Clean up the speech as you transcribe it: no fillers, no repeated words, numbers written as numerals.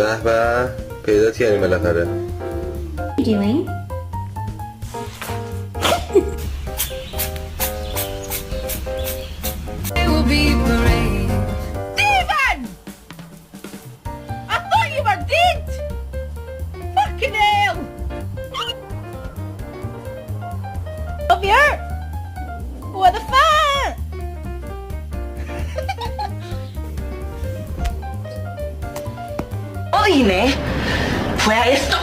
به به پیدات کردیم بالاخره. What are you doing? Steven! I thought you were dead! Fucking hell! Up here! What the fuck? Oíme, fue a esto.